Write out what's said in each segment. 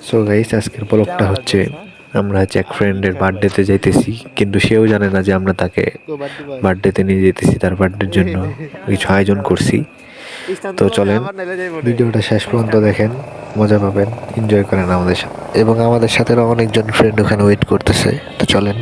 So guys, আজকের ব্লগটা হচ্ছে আমরা হচ্ছে এক ফ্রেন্ডের বার্থডেতে যাইতেছি, কিন্তু সেও জানে না যে আমরা তাকে বার্থডেতে নিয়ে যেতেছি। তার বার্থডের জন্য কিছু আয়োজন করছি। তো চলেন ভিডিওটা শেষ পর্যন্ত দেখেন, মজা পাবেন, এনজয় করেন আমাদের সাথে। এবং আমাদের সাথে অনেকজন ফ্রেন্ড ওখানে ওয়েট করতেছে। তো চলেন।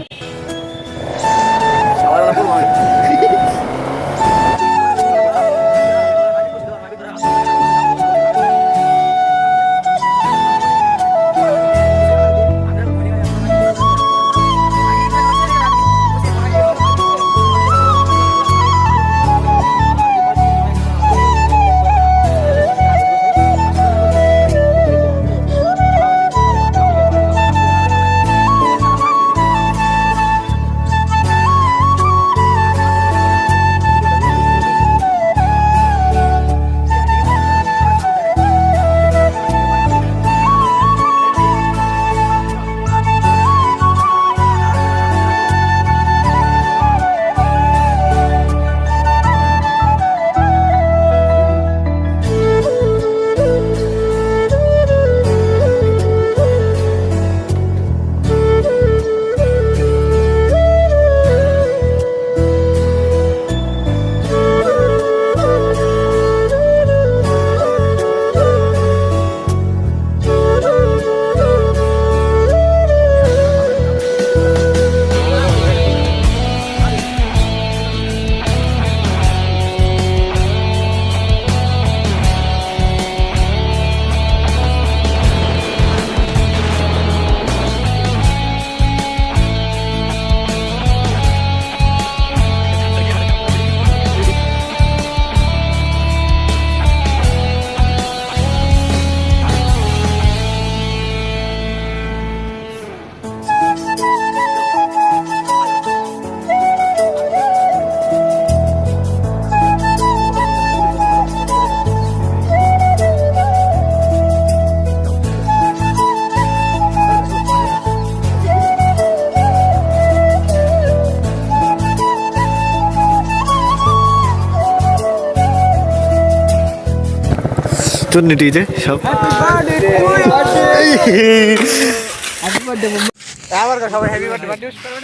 চুন্নিটি যে সব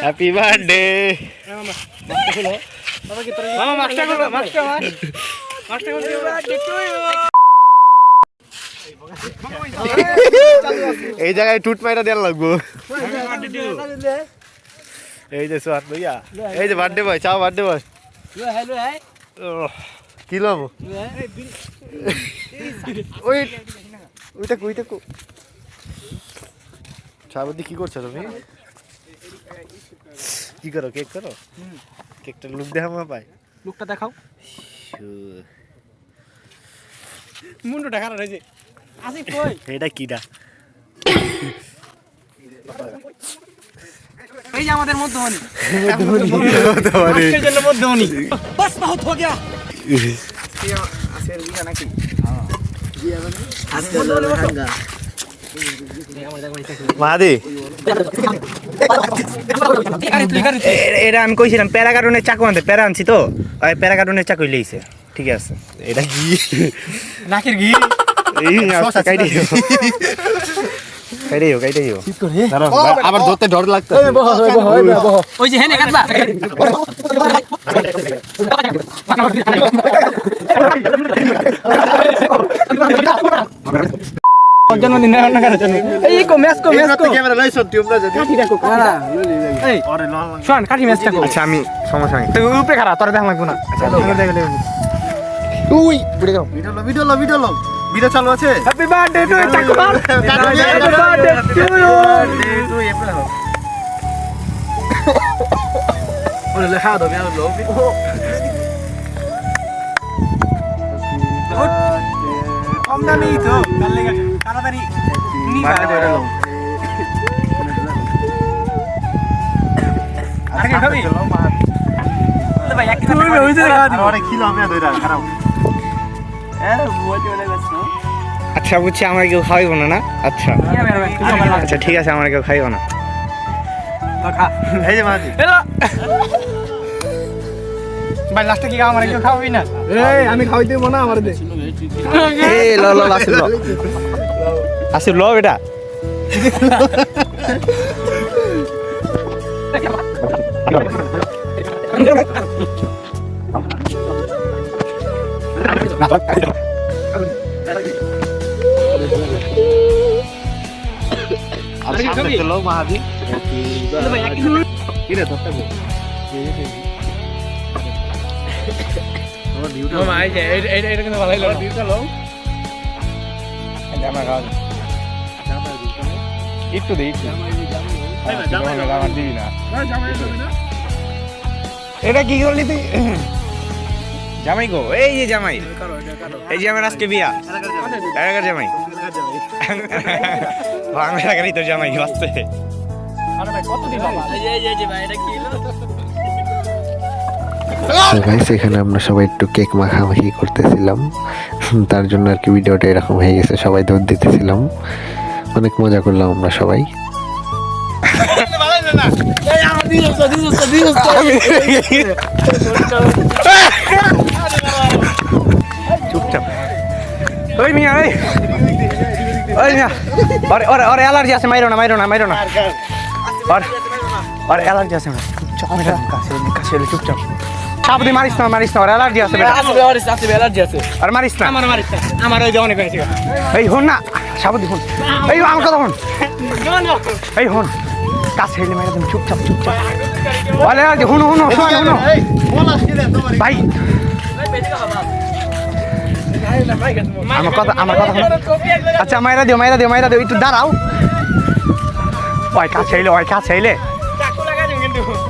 হ্যাপি বার্থডে। এই জায়গায় টুট মাইরা দেওয়া লাগবো। এই যে সোহান ভাইয়া, এই যে বার্থডে বয়, চাও বার্থডে বয় কি লাভ শাহাবুদ্দি কি করছো তুমি? কি করো? কেক করো? কেকটা লুক দেখাবো পাই, লুকটা দেখাও। মুন্ডটা খারাপ হয়েছে। আসিফ কই? এটা কিডা? এই যে আমাদের মধ্যমণি। আজকের জন্য মধ্যমণি। বাস বহুত হয়ে গয়া। আজকের বিয়া নাকি? হ্যাঁ। বিয়া মানে আজকের হাঙ্গা। মাদি এটা আমি কইছিলাম প্যারা কার্টুনের চাকু আনতে, প্যারা আনছি তো ওই প্যারা কার্টুনের চাকু লইছে। ঠিক আছে, এটা কি নাকের ঘি? এই কাইটাইও আবার ধরতে ডর লাগতো। ওই যে হেনে কাটবা জন্মদিন রান্না করার জন্য। এই কো ম্যাচ ক্যামেরা লাইছো টিউবটা যদি কাঠি রাখো। এই আরে লং শোন কাঠি ম্যাচটা কো। আচ্ছা আমি সমস্যা নেই, তুই উপরে খাড়া, তোরা দেখ লাগবো না। আচ্ছা দেখ তুই বুড়ে যাও। ভিডিও চালু আছে। হ্যাপি বার্থডে টু চাকু মার। Happy birthday to you. ওরে লেখা দাও আমি লোভ। কম দামি তো কাল লাগা তাড়াতাড়ি নিবা ধরে লও। আগে খাবি তো ভাই একটু হইছে দেখা দিও। আরে খিলো আমি ধইরা খারাপ। আচ্ছা বুঝছি, আমার কেউ খাওয়াইব না? আচ্ছা আচ্ছা ঠিক আছে, আমার কেউ খাইব না। এই যে মাঝি ভাই লাস্টে কি আমার কেউ খাওয়াবি না? এই আমি খাওয়াই দেব না, আমার দে। এই ল ল আসিফ ল, আসিফ ল বেটা চলো মাহাদি একটু দেখি দিবি না এটা কি করলি তুই জামাই গো এই যে জামাই এই যে আমার আজকে বিয়া এলাকার জামাই বাংলা এলাকারই তো জামাই বাঁচতে গাইস এখানে আমরা সবাই একটু কেক মাখামাখি করতেছিলাম, তার জন্য আর কি ভিডিওটা এরকম হয়ে গেছে। সবাই দৌড় দিতেছিলাম, অনেক মজা করলাম আমরা সবাই। চুপচাপ ওই মিয়া ওই মিয়া ওর অ্যালার্জি আছে, মাইরো না ওর অ্যালার্জি আছে। কাছে চুপচাপ সাবধানে মারিস না ওর অ্যালার্জি আছে আর মারিস না আমার ওই অনেক হয়েছে। এই হন না সাবধানে হন, এই আমার কথা হন, এই হন কাছে এলে মাইরা তুমি চুপচাপ ওর অ্যালার্জি হুনো ভাই আমার কথা আচ্ছা মাইরা দিও একটু দাঁড়াও। ওই কাছে এলে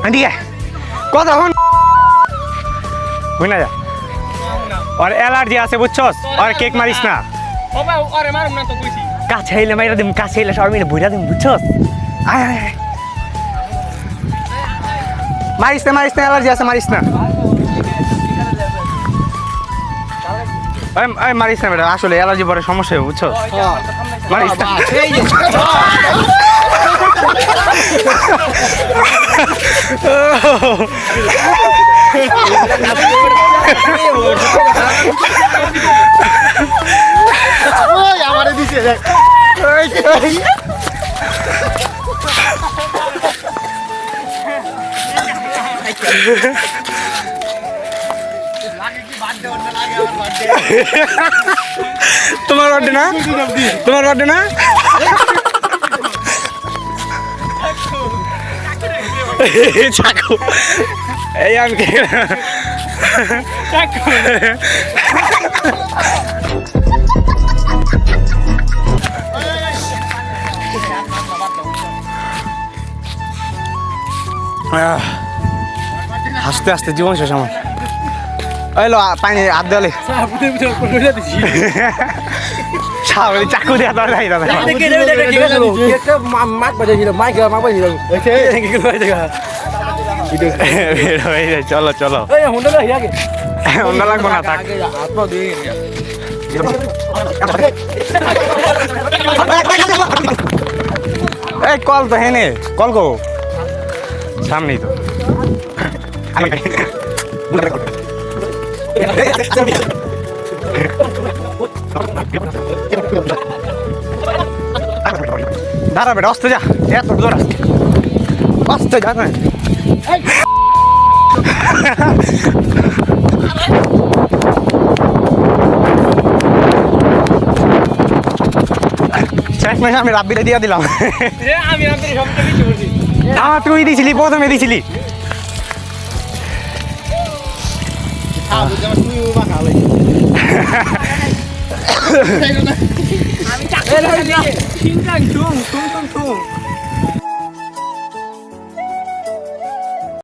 এদিকে কথা হন হই না যা, ওর অ্যালার্জি আছে বুঝছস, ওর কেক মারিস না। কাছে এলে মাইরা দিম, কাছে এলে সবাই মিলে বুঝা দিম বুঝছস। আয় মারিস না অ্যালার্জি আছে মারিস না মারিস না বেটা, আসলে অ্যালার্জি পরে সমস্যা হবে বুঝছো, মারিস না। আমারে দিছে দেখ তোমার বার্থডে না চাকু এই আমি হাসতে হাসতে জীবন শেষ আমার। এলো পানি হাত দেওয়ালে চাকু দেওয়া দরকার চলো অন্য লাগবো না থাক। এই কল তো হেনে কল গো সামনেই তো দাঁড়া বেটা অস্তে যা, এত দূর অস্তে যা না। আমি রাব্বিটা দিয়ে দিলাম। তুই দিছিলি প্রথমে দিছিলি।